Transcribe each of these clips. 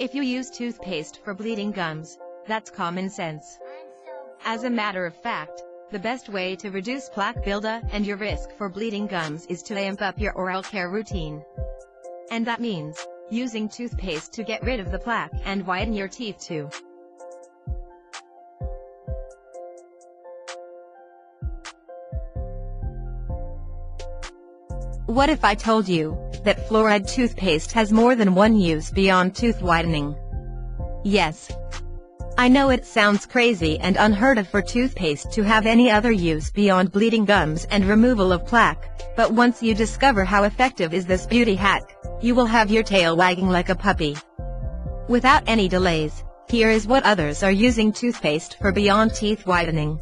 If you use toothpaste for bleeding gums, that's common sense. As a matter of fact, the best way to reduce plaque buildup and your risk for bleeding gums is to amp up your oral care routine. And that means using toothpaste to get rid of the plaque and whiten your teeth too. What if I told you that fluoride toothpaste has more than one use beyond tooth whitening? Yes. I know it sounds crazy and unheard of for toothpaste to have any other use beyond bleeding gums and removal of plaque, but once you discover how effective is this beauty hack, you will have your tail wagging like a puppy. Without any delays, here is what others are using toothpaste for beyond teeth whitening.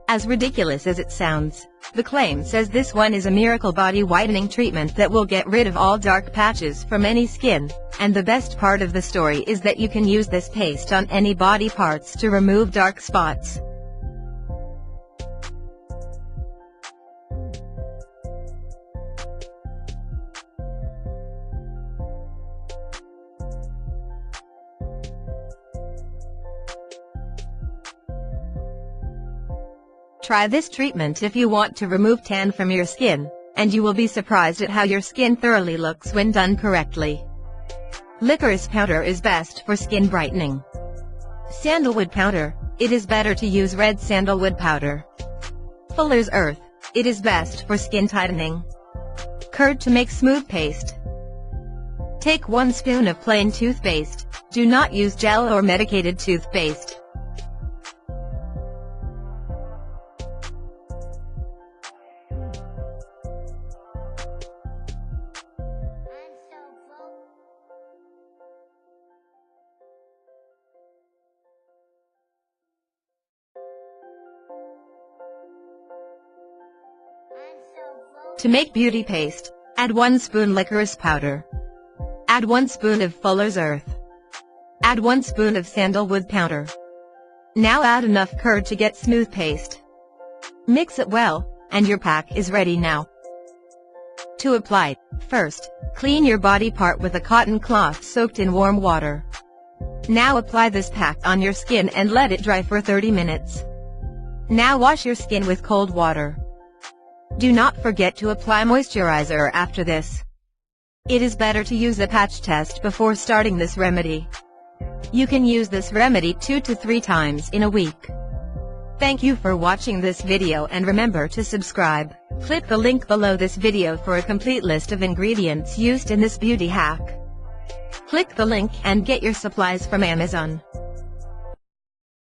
As ridiculous as it sounds, the claim says this one is a miracle body whitening treatment that will get rid of all dark patches from any skin, and the best part of the story is that you can use this paste on any body parts to remove dark spots. Try this treatment if you want to remove tan from your skin, and you will be surprised at how your skin thoroughly looks when done correctly. Licorice powder is best for skin brightening. Sandalwood powder, it is better to use red sandalwood powder. Fuller's Earth, it is best for skin tightening. Curd to make smooth paste. Take 1 spoon of plain toothpaste, do not use gel or medicated toothpaste. To make beauty paste, add 1 spoon licorice powder. Add 1 spoon of Fuller's Earth. Add 1 spoon of sandalwood powder. Now add enough curd to get smooth paste. Mix it well, and your pack is ready now. To apply, first, clean your body part with a cotton cloth soaked in warm water. Now apply this pack on your skin and let it dry for 30 minutes. Now wash your skin with cold water. Do not forget to apply moisturizer after this. It is better to use a patch test before starting this remedy. You can use this remedy 2 to 3 times in a week. Thank you for watching this video and remember to subscribe. Click the link below this video for a complete list of ingredients used in this beauty hack. Click the link and get your supplies from Amazon.